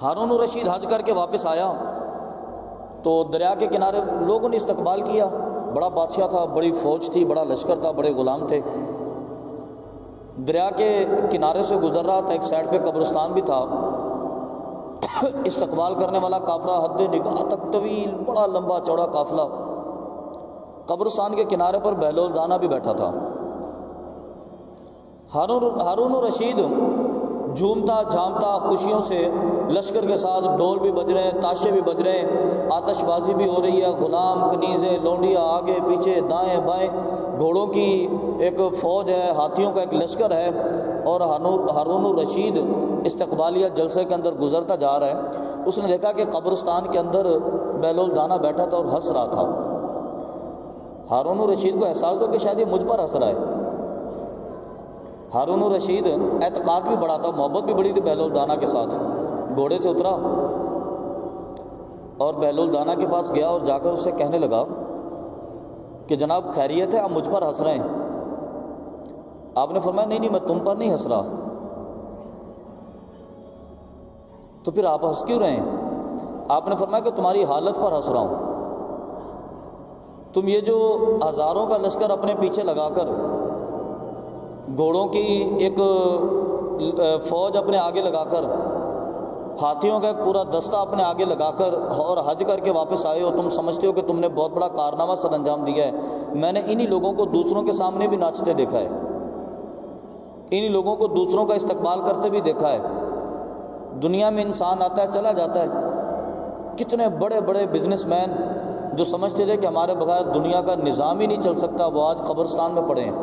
ہارون الرشید حج کر کے واپس آیا تو دریا کے کنارے لوگوں نے استقبال کیا. بڑا بادشاہ تھا، بڑی فوج تھی، بڑا لشکر تھا، بڑے غلام تھے. دریا کے کنارے سے گزر رہا تھا، ایک سائڈ پہ قبرستان بھی تھا. استقبال کرنے والا قافلہ حد نگاہ تک طویل، بڑا لمبا چوڑا قافلہ. قبرستان کے کنارے پر بہلول دانہ بھی بیٹھا تھا. ہارون الرشید جھومتا جھامتا خوشیوں سے لشکر کے ساتھ، ڈھول بھی بج رہے ہیں، تاشے بھی بج رہے ہیں، آتش بازی بھی ہو رہی ہے، غلام، کنیزیں، لونڈیاں آگے پیچھے دائیں بائیں، گھوڑوں کی ایک فوج ہے، ہاتھیوں کا ایک لشکر ہے. اور ہارون الرشید استقبالیہ جلسے کے اندر گزرتا جا رہا ہے. اس نے دیکھا کہ قبرستان کے اندر بہلول دانہ بیٹھا تھا اور ہنس رہا تھا. ہارون الرشید کو احساس ہو کہ شاید یہ مجھ پر ہنس رہا ہے. ہارون الرشید اعتقاد بھی بڑا تھا، محبت بھی بڑی تھی بہلول دانہ کے ساتھ. گھوڑے سے اترا اور بہلول دانہ کے پاس گیا اور جا کر اس سے کہنے لگا کہ جناب خیریت ہے، آپ مجھ پر ہنس رہے ہیں؟ آپ نے فرمایا نہیں میں تم پر نہیں ہنس رہا. تو پھر آپ ہنس کیوں رہے ہیں؟ آپ نے فرمایا کہ تمہاری حالت پر ہنس رہا ہوں. تم یہ جو ہزاروں کا لشکر اپنے پیچھے لگا کر، گھوڑوں کی ایک فوج اپنے آگے لگا کر، ہاتھیوں کا ایک پورا دستہ اپنے آگے لگا کر اور حج کر کے واپس آئے ہو، تم سمجھتے ہو کہ تم نے بہت بڑا کارنامہ سر انجام دیا ہے. میں نے انہی لوگوں کو دوسروں کے سامنے بھی ناچتے دیکھا ہے، انہی لوگوں کو دوسروں کا استقبال کرتے بھی دیکھا ہے. دنیا میں انسان آتا ہے چلا جاتا ہے. کتنے بڑے بڑے بزنس مین جو سمجھتے تھے کہ ہمارے بغیر دنیا کا نظام ہی نہیں چل سکتا، وہ آج قبرستان میں پڑے ہیں.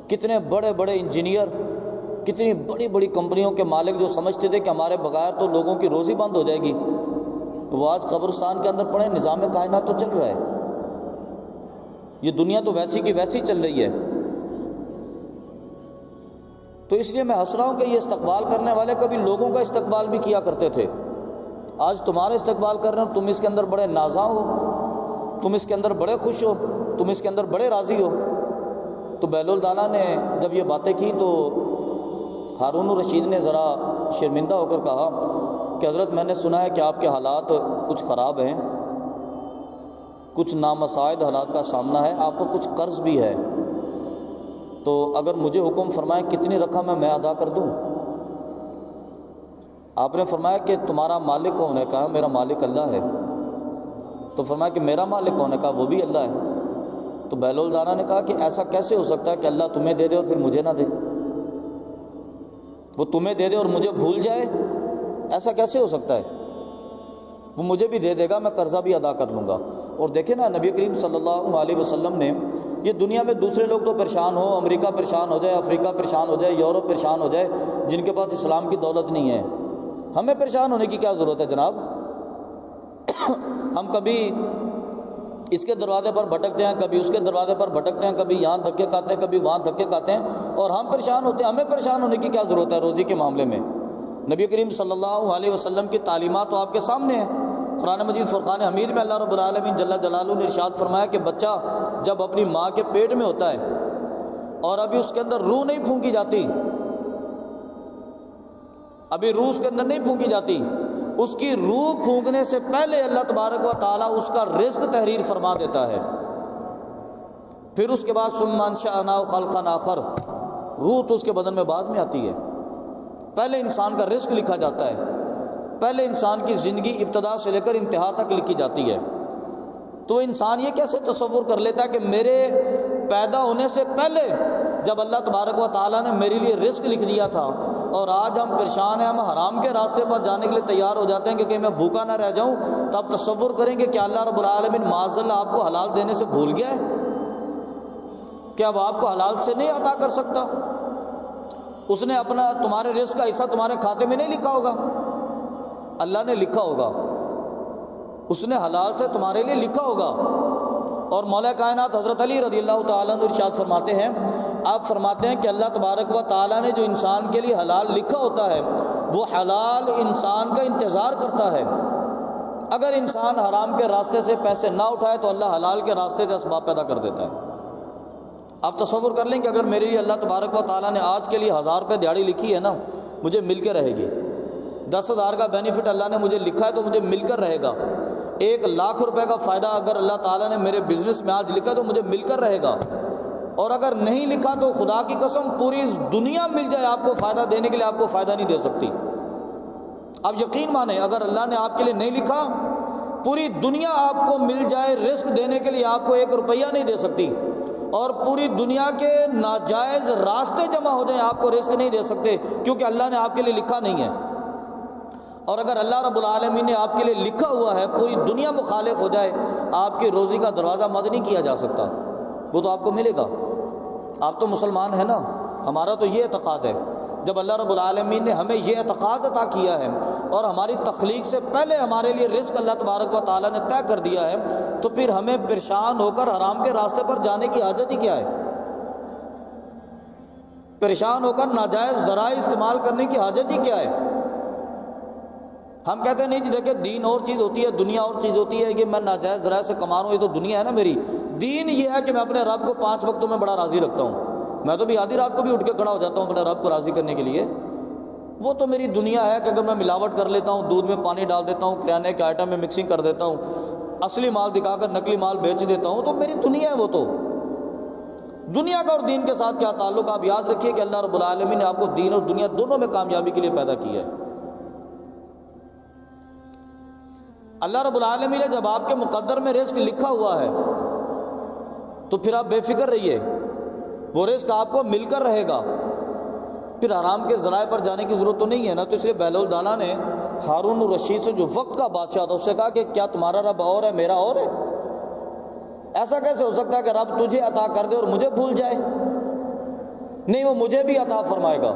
کتنے بڑے بڑے انجینئر، کتنی بڑی بڑی کمپنیوں کے مالک جو سمجھتے تھے کہ ہمارے بغیر تو لوگوں کی روزی بند ہو جائے گی، وہ آج قبرستان کے اندر پڑے. نظام کائنات تو چل رہا ہے، یہ دنیا تو ویسی کی ویسی چل رہی ہے. تو اس لیے میں ہنس رہا ہوں کہ یہ استقبال کرنے والے کبھی لوگوں کا استقبال بھی کیا کرتے تھے. آج تمہارا استقبال کر رہے ہو، تم اس کے اندر بڑے نازاں ہو، تم اس کے اندر بڑے خوش ہو، تم اس کے اندر بڑے راضی ہو. تو بہلول دانہ نے جب یہ باتیں کی تو ہارون الرشید نے ذرا شرمندہ ہو کر کہا کہ حضرت میں نے سنا ہے کہ آپ کے حالات کچھ خراب ہیں، کچھ نامساعد حالات کا سامنا ہے، آپ پر کچھ قرض بھی ہے، تو اگر مجھے حکم فرمائیں کتنی رقم ہے میں ادا کر دوں؟ آپ نے فرمایا کہ تمہارا مالک کون ہے؟ کہا میرا مالک اللہ ہے. تو فرمایا کہ میرا مالک کون ہے؟ کہا وہ بھی اللہ ہے. تو بہلول دانہ نے کہا کہ ایسا کیسے ہو سکتا ہے کہ اللہ تمہیں دے دے اور پھر مجھے نہ دے؟ وہ تمہیں دے دے اور مجھے بھول جائے؟ ایسا کیسے ہو سکتا ہے؟ وہ مجھے بھی دے دے گا، میں قرضہ بھی ادا کر لوں گا. اور دیکھیں نا، نبی کریم صلی اللہ علیہ وسلم نے یہ دنیا میں دوسرے لوگ تو پریشان ہو، امریکہ پریشان ہو جائے، افریقہ پریشان ہو جائے، یورپ پریشان ہو جائے، جن کے پاس اسلام کی دولت نہیں ہے، ہمیں پریشان ہونے کی کیا ضرورت ہے جناب؟ ہم کبھی اس کے دروازے پر بھٹکتے ہیں، کبھی اس کے دروازے پر بھٹکتے ہیں، کبھی یہاں دھکے کھاتے ہیں، کبھی وہاں دھکے کھاتے ہیں، اور ہم پریشان ہوتے ہیں. ہمیں پریشان ہونے کی کیا ضرورت ہے روزی کے معاملے میں؟ نبی کریم صلی اللہ علیہ وسلم کی تعلیمات تو آپ کے سامنے ہیں. قرآن مجید فرقان حمید میں اللہ رب العالمین جل جلالہ نے ارشاد فرمایا کہ بچہ جب اپنی ماں کے پیٹ میں ہوتا ہے اور ابھی اس کے اندر روح نہیں پھونکی جاتی، ابھی روح اس کے اندر نہیں پھونکی جاتی، اس کی روح پھونکنے سے پہلے اللہ تبارک و تعالیٰ اس کا رزق تحریر فرما دیتا ہے. پھر اس کے بعد ثم انشأناه خلقا آخر، روح تو اس کے بدن میں بعد میں آتی ہے. پہلے انسان کا رزق لکھا جاتا ہے، پہلے انسان کی زندگی ابتدا سے لے کر انتہا تک لکھی جاتی ہے. تو انسان یہ کیسے تصور کر لیتا ہے کہ میرے پیدا ہونے سے پہلے جب اللہ تبارک و تعالیٰ نے میرے لیے رزق لکھ دیا تھا، اور آج ہم پریشان ہیں، ہم حرام کے راستے پر جانے کے لیے تیار ہو جاتے ہیں کہ میں بھوکا نہ رہ جاؤں. تو آپ تصور کریں کہ کیا اللہ رب العالمین معاذ اللہ آپ کو حلال دینے سے بھول گیا ہے؟ کیا وہ آپ کو حلال سے نہیں عطا کر سکتا؟ اس نے اپنا تمہارے رزق کا حصہ تمہارے کھاتے میں نہیں لکھا ہوگا؟ اللہ نے لکھا ہوگا، اس نے حلال سے تمہارے لیے لکھا ہوگا. اور مولا کائنات حضرت علی رضی اللہ تعالیٰ عنہ ارشاد فرماتے ہیں، آپ فرماتے ہیں کہ اللہ تبارک و تعالیٰ نے جو انسان کے لیے حلال لکھا ہوتا ہے وہ حلال انسان کا انتظار کرتا ہے. اگر انسان حرام کے راستے سے پیسے نہ اٹھائے تو اللہ حلال کے راستے سے اسباب پیدا کر دیتا ہے. آپ تصور کر لیں کہ اگر میرے لیے اللہ تبارک و تعالیٰ نے آج کے لیے 1000 روپے دیہڑی لکھی ہے نا، مجھے مل کے رہے گی، 10,000 کا بینیفٹ اللہ نے مجھے لکھا ہے تو مجھے مل کر رہے گا. 1,00,000 روپے کا فائدہ اگر اللہ تعالیٰ نے میرے بزنس میں آج لکھا تو مجھے مل کر رہے گا. اور اگر نہیں لکھا تو خدا کی قسم پوری دنیا مل جائے آپ کو فائدہ دینے کے لیے، آپ کو فائدہ نہیں دے سکتی. آپ یقین مانیں، اگر اللہ نے آپ کے لیے نہیں لکھا، پوری دنیا آپ کو مل جائے رزق دینے کے لیے، آپ کو 1 روپیہ نہیں دے سکتی. اور پوری دنیا کے ناجائز راستے جمع ہو جائیں، آپ کو رزق نہیں دے سکتے، کیونکہ اللہ نے آپ کے لیے لکھا نہیں ہے. اور اگر اللہ رب العالمین نے آپ کے لیے لکھا ہوا ہے، پوری دنیا مخالف ہو جائے، آپ کی روزی کا دروازہ بند نہیں کیا جا سکتا، وہ تو آپ کو ملے گا. آپ تو مسلمان ہیں نا، ہمارا تو یہ اعتقاد ہے. جب اللہ رب العالمین نے ہمیں یہ اعتقاد عطا کیا ہے اور ہماری تخلیق سے پہلے ہمارے لیے رزق اللہ تبارک و تعالیٰ نے طے کر دیا ہے، تو پھر ہمیں پریشان ہو کر حرام کے راستے پر جانے کی حاجت ہی کیا ہے؟ پریشان ہو کر ناجائز ذرائع استعمال کرنے کی حاجت ہی کیا ہے؟ ہم کہتے ہیں نہیں جی دیکھیں، دین اور چیز ہوتی ہے، دنیا اور چیز ہوتی ہے، کہ میں ناجائز ذرائع سے کما رہا ہوں، یہ تو دنیا ہے نا میری. دین یہ ہے کہ میں اپنے رب کو 5 وقتوں میں بڑا راضی رکھتا ہوں. میں تو بھی آدھی رات کو بھی اٹھ کے کھڑا ہو جاتا ہوں اپنے رب کو راضی کرنے کے لیے. وہ تو میری دنیا ہے کہ اگر میں ملاوٹ کر لیتا ہوں، دودھ میں پانی ڈال دیتا ہوں، کریانے کے آئٹم میں مکسنگ کر دیتا ہوں، اصلی مال دکھا کر نقلی مال بیچ دیتا ہوں، تو میری دنیا ہے. وہ تو دنیا کا اور دین کے ساتھ کیا تعلق؟ آپ یاد رکھیے کہ اللہ رب العالمین نے آپ کو دین اور دنیا دونوں میں کامیابی کے لیے پیدا کیا ہے. اللہ رب العالمین نے جب آپ کے مقدر میں رزق لکھا ہوا ہے تو پھر آپ بے فکر رہیے، وہ رزق آپ کو مل کر رہے گا. پھر حرام کے ذرائع پر جانے کی ضرورت تو نہیں ہے نا. تو اس لیے بہلول دانا نے ہارون الرشید سے، جو وقت کا بادشاہ تھا، اس سے کہا کہ کیا تمہارا رب اور ہے، میرا اور ہے؟ ایسا کیسے ہو سکتا ہے کہ رب تجھے عطا کر دے اور مجھے بھول جائے؟ نہیں، وہ مجھے بھی عطا فرمائے گا.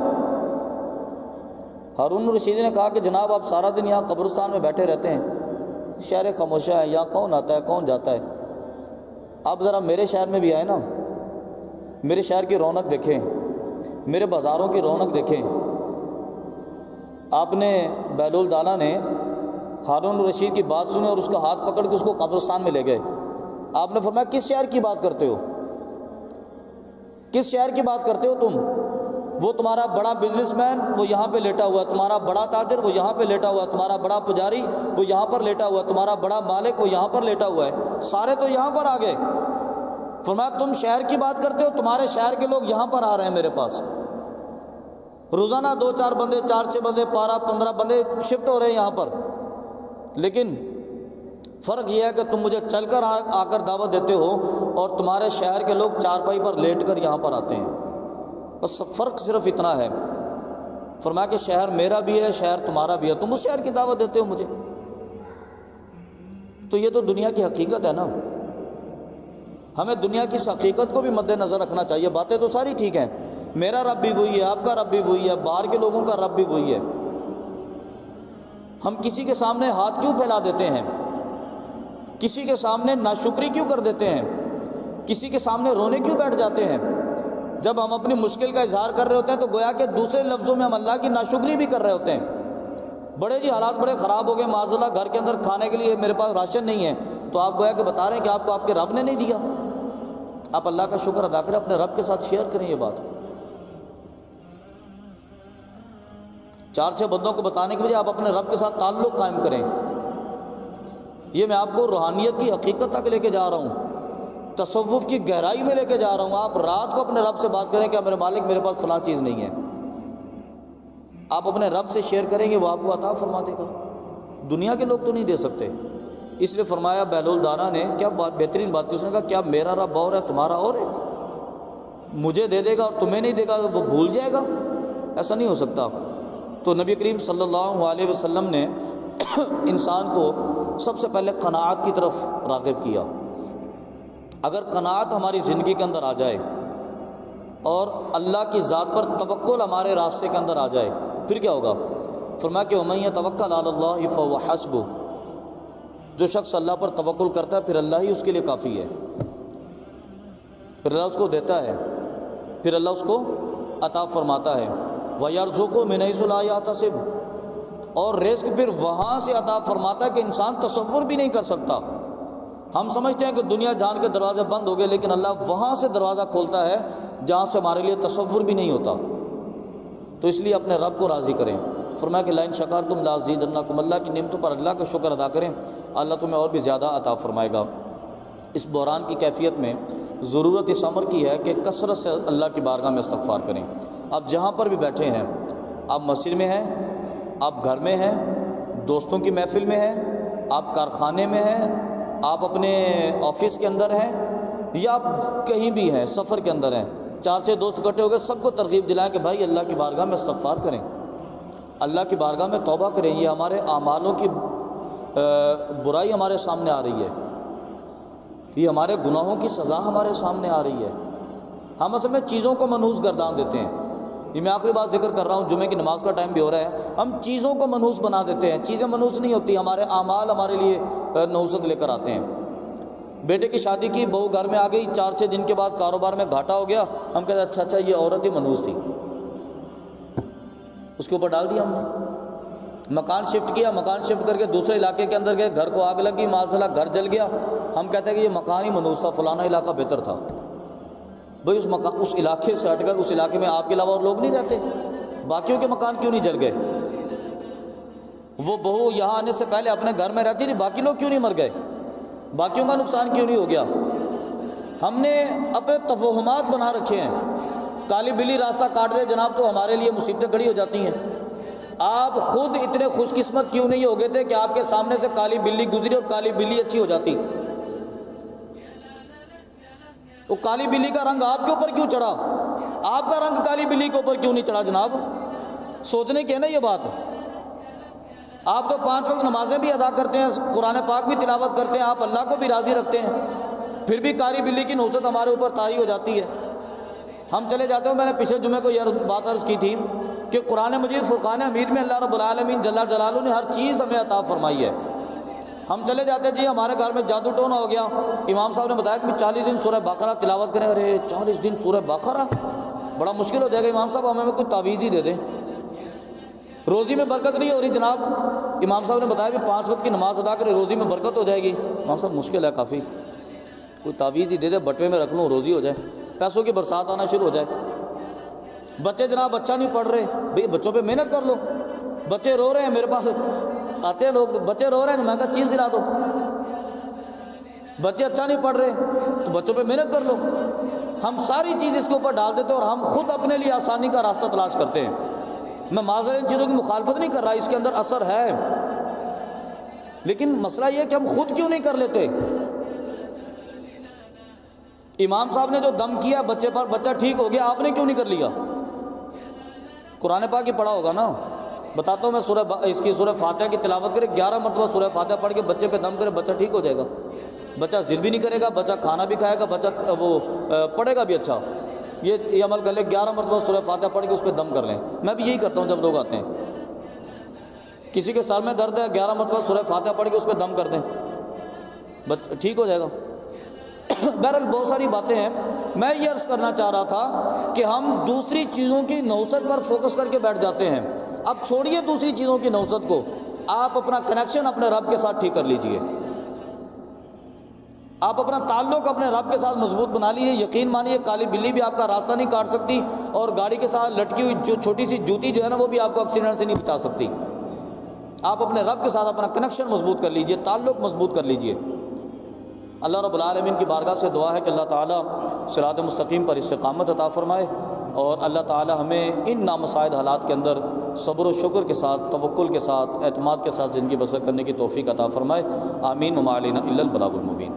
ہارون الرشید نے کہا کہ جناب آپ سارا دن یہاں قبرستان میں بیٹھے رہتے ہیں، شہر خاموشہ ہے، یہاں کون آتا ہے کون جاتا ہے، آپ ذرا میرے شہر میں بھی آئے نا، میرے شہر کی رونق دیکھیں، میرے بازاروں کی رونق دیکھیں. آپ نے بہلول دانا نے ہارون الرشید کی بات سنی اور اس کا ہاتھ پکڑ کے اس کو قبرستان میں لے گئے. آپ نے فرمایا کس شہر کی بات کرتے ہو، کس شہر کی بات کرتے ہو تم؟ وہ تمہارا بڑا بزنس مین وہ یہاں پہ لیٹا ہوا ہے، تمہارا بڑا تاجر وہ یہاں پہ لیٹا ہوا ہے، تمہارا بڑا پجاری وہ یہاں پر لیٹا ہوا ہے، تمہارا بڑا مالک وہ یہاں پر لیٹا ہوا ہے، سارے تو یہاں پر آ گئے. فرمایا تم شہر کی بات کرتے ہو، تمہارے شہر کے لوگ یہاں پر آ رہے ہیں میرے پاس، روزانہ 2-4 بندے 4-6 بندے 12-15 بندے شفٹ ہو رہے ہیں یہاں پر. لیکن فرق یہ ہے کہ تم مجھے چل کر آ کر دعوت دیتے ہو اور تمہارے شہر کے لوگ چارپائی پر لیٹ کر یہاں پر آتے ہیں. بس فرق صرف اتنا ہے. فرمایا کہ شہر میرا بھی ہے، شہر تمہارا بھی ہے، تم اس شہر کی دعوت دیتے ہو مجھے. تو یہ تو دنیا کی حقیقت ہے نا. ہمیں دنیا کی اس حقیقت کو بھی مد نظر رکھنا چاہیے. باتیں تو ساری ٹھیک ہیں، میرا رب بھی وہی ہے، آپ کا رب بھی وہی ہے، باہر کے لوگوں کا رب بھی وہی ہے. ہم کسی کے سامنے ہاتھ کیوں پھیلا دیتے ہیں؟ کسی کے سامنے ناشکری کیوں کر دیتے ہیں؟ کسی کے سامنے رونے کیوں بیٹھ جاتے ہیں؟ جب ہم اپنی مشکل کا اظہار کر رہے ہوتے ہیں تو گویا کہ دوسرے لفظوں میں ہم اللہ کی ناشکری بھی کر رہے ہوتے ہیں. بڑے جی حالات بڑے خراب ہو گئے، معاذ اللہ گھر کے اندر کھانے کے لیے میرے پاس راشن نہیں ہے، تو آپ گویا کہ بتا رہے ہیں کہ آپ کو آپ کے رب نے نہیں دیا. آپ اللہ کا شکر ادا کریں، اپنے رب کے ساتھ شیئر کریں یہ بات. 4-6 بندوں کو بتانے کے بجائے آپ اپنے رب کے ساتھ تعلق قائم کریں. یہ میں آپ کو روحانیت کی حقیقت تک لے کے جا رہا ہوں، تصوف کی گہرائی میں لے کے جا رہا ہوں. آپ رات کو اپنے رب سے بات کریں کہ میرے مالک میرے پاس فلاں چیز نہیں ہے. آپ اپنے رب سے شیئر کریں گے، وہ آپ کو عطا فرما دے گا. دنیا کے لوگ تو نہیں دے سکتے. اس لیے فرمایا بہلول دانا نے کیا بات بہترین بات کی، اس نے کہا کیا میرا رب اور ہے تمہارا اور ہے؟ مجھے دے دے گا اور تمہیں نہیں دے گا وہ بھول جائے گا؟ ایسا نہیں ہو سکتا. تو نبی کریم صلی اللہ علیہ وسلم نے انسان کو سب سے پہلے قناعت کی طرف راغب کیا. اگر قناعت ہماری زندگی کے اندر آ جائے اور اللہ کی ذات پر توکل ہمارے راستے کے اندر آ جائے، پھر کیا ہوگا؟ فرمایا کہ وَمَن يَتَوَكَّلْ عَلَى اللَّهِ فَهُوَ حَسْبُهُ. جو شخص اللہ پر توکل کرتا ہے پھر اللہ ہی اس کے لیے کافی ہے، پھر اللہ اس کو دیتا ہے، پھر اللہ اس کو عطا فرماتا ہے. وَيَرْزُقُهُ مِنْ حَيْثُ لَا يَحْتَسِبُ. اور رزق پھر وہاں سے عطا فرماتا ہے کہ انسان تصور بھی نہیں کر سکتا. ہم سمجھتے ہیں کہ دنیا جان کے دروازے بند ہو گئے، لیکن اللہ وہاں سے دروازہ کھولتا ہے جہاں سے ہمارے لیے تصور بھی نہیں ہوتا. تو اس لیے اپنے رب کو راضی کریں. فرمایا کہ لئن شکرتم لازیدنکم، اللہ کی نعمتوں پر اللہ کا شکر ادا کریں، اللہ تمہیں اور بھی زیادہ عطا فرمائے گا۔ اس بحران کی کیفیت میں ضرورت اس امر کی ہے کہ کثرت سے اللہ کی بارگاہ میں استغفار کریں۔ آپ جہاں پر بھی بیٹھے ہیں، آپ مسجد میں ہیں، آپ گھر میں ہیں، دوستوں کی محفل میں ہیں، آپ کارخانے میں ہیں، آپ اپنے آفس کے اندر ہیں، یا آپ کہیں بھی ہیں، سفر کے اندر ہیں، 4-6 دوست اکٹھے ہو گئے، سب کو ترغیب دلائیں کہ بھائی اللہ کی بارگاہ میں استغفار کریں، اللہ کی بارگاہ میں توبہ کریں۔ یہ ہمارے اعمالوں کی برائی ہمارے سامنے آ رہی ہے، یہ ہمارے گناہوں کی سزا ہمارے سامنے آ رہی ہے۔ ہم اصل میں چیزوں کو منحوس گردان دیتے ہیں۔ یہ میں آخری بات ذکر کر رہا ہوں، جمعے کی نماز کا ٹائم بھی ہو رہا ہے، ہم چیزوں کو منحوس بنا دیتے ہیں۔ چیزیں منحوس نہیں ہوتی، ہمارے اعمال ہمارے لیے نحوست لے کر آتے ہیں۔ بیٹے کی شادی کی، بہو گھر میں آ گئی، 4-6 دن کے بعد کاروبار میں گھاٹا ہو گیا، ہم کہتے ہیں اچھا یہ عورت ہی منحوس تھی، اس کے اوپر ڈال دیا ہم نے۔ مکان شفٹ کیا، مکان شفٹ کر کے دوسرے علاقے کے اندر گئے، گھر کو آگ لگ گئی، معاذاللہ گھر جل گیا، ہم کہتے ہیں کہ یہ مکان ہی منحوس تھا، فلانا علاقہ بہتر تھا۔ بھئی اس علاقے سے ہٹ کر اس علاقے میں آپ کے علاوہ اور لوگ نہیں رہتے؟ باقیوں کے مکان کیوں نہیں جل گئے؟ وہ بہو یہاں آنے سے پہلے اپنے گھر میں رہتی تھی، باقی لوگ کیوں نہیں مر گئے؟ باقیوں کا نقصان کیوں نہیں ہو گیا؟ ہم نے اپنے توہمات بنا رکھے ہیں۔ کالی بلی راستہ کاٹ دے جناب تو ہمارے لیے مصیبتیں کھڑی ہو جاتی ہیں۔ آپ خود اتنے خوش قسمت کیوں نہیں ہو گئے تھے کہ آپ کے سامنے سے کالی بلی گزری اور کالی بلی اچھی ہو جاتی؟ تو کالی بلی کا رنگ آپ کے اوپر کیوں چڑھا؟ آپ کا رنگ کالی بلی کے اوپر کیوں نہیں چڑھا جناب؟ سوچنے کی ہے نا یہ بات۔ آپ تو 5 وقت نمازیں بھی ادا کرتے ہیں، قرآن پاک بھی تلاوت کرتے ہیں، آپ اللہ کو بھی راضی رکھتے ہیں، پھر بھی کالی بلی کی نحوست ہمارے اوپر طاری ہو جاتی ہے۔ ہم چلے جاتے ہیں۔ میں نے پچھلے جمعے کو یہ بات عرض کی تھی کہ قرآن مجید فرقان حمید میں اللہ رب العالمین جل جلالہ نے ہر چیز ہمیں عطا فرمائی ہے۔ ہم چلے جاتے ہیں جی ہمارے گھر میں جادو ٹونا ہو گیا، امام صاحب نے بتایا کہ 40 دن سورہ بقرہ تلاوت کریں۔ ارے 40 دن سورہ بقرہ بڑا مشکل ہو جائے گا، امام صاحب ہمیں کوئی تعویذ ہی دے دیں۔ روزی میں برکت نہیں ہو رہی جناب، امام صاحب نے بتایا کہ 5 وقت کی نماز ادا کرے روزی میں برکت ہو جائے گی۔ امام صاحب مشکل ہے کافی، کوئی تعویذ ہی دے دے، بٹوے میں رکھ لوں روزی ہو جائے، پیسوں کی برسات آنا شروع ہو جائے۔ بچے جناب اچھا نہیں پڑھ رہے، بھئی بچوں پہ محنت کر لو۔ بچے رو رہے ہیں، میرے پاس آتے ہیں لوگ، بچے رو رہے ہیں تو میں کہا چیز دلا دو۔ بچے اچھا نہیں پڑھ رہے تو بچوں پہ محنت کر لو۔ ہم ساری چیز اس کے اوپر ڈال دیتے ہیں اور ہم خود اپنے لیے آسانی کا راستہ تلاش کرتے ہیں۔ میں معذرت ان چیزوں کی مخالفت نہیں کر رہا، اس کے اندر اثر ہے، لیکن مسئلہ یہ ہے کہ ہم خود کیوں نہیں کر لیتے؟ امام صاحب نے جو دم کیا بچے پر، بچہ ٹھیک ہو گیا، آپ نے کیوں نہیں کر لیا؟ قرآن پاک ہی پڑھا ہوگا نا۔ بتاتا ہوں میں، اس کی سورہ فاتحہ کی تلاوت کرے، 11 مرتبہ سورہ فاتحہ پڑھ کے بچے پہ دم کرے، بچہ ٹھیک ہو جائے گا۔ بچہ ضد بھی نہیں کرے گا، بچہ کھانا بھی کھائے گا، بچہ وہ پڑھے گا بھی اچھا۔ یہ عمل کر لیں، 11 مرتبہ سورہ فاتحہ پڑھ کے اس پہ دم کر لیں۔ میں بھی یہی کرتا ہوں جب لوگ آتے ہیں، کسی کے سر میں درد ہے، 11 مرتبہ سورہ فاتحہ پڑھ کے اس پہ دم کر دیں، ٹھیک ہو جائے گا۔ بہرحال بہت ساری باتیں ہیں۔ میں یہ عرض کرنا چاہ رہا تھا کہ ہم دوسری چیزوں کی نحوست پر فوکس کر کے بیٹھ جاتے ہیں۔ اب چھوڑیے دوسری چیزوں کی نحوست کو، آپ اپنا کنیکشن اپنے رب کے ساتھ ٹھیک کر لیجئے، آپ اپنا تعلق اپنے رب کے ساتھ مضبوط بنا لیجئے۔ یقین مانیے کالی بلی بھی آپ کا راستہ نہیں کاٹ سکتی، اور گاڑی کے ساتھ لٹکی ہوئی جو چھوٹی سی جوتی جو ہے نا، وہ بھی آپ کو ایکسیڈنٹ سے نہیں بچا سکتی۔ آپ اپنے رب کے ساتھ اپنا کنیکشن مضبوط کر لیجئے، تعلق مضبوط کر لیجئے۔ اللہ رب العالمین کی بارگاہ سے دعا ہے کہ اللہ تعالیٰ صراط مستقیم پر استقامت عطا فرمائے، اور اللہ تعالیٰ ہمیں ان نامساعد حالات کے اندر صبر و شکر کے ساتھ، توکل کے ساتھ، اعتماد کے ساتھ زندگی بسر کرنے کی توفیق عطا فرمائے۔ آمین۔ وما علینا الا البلاغ المبین۔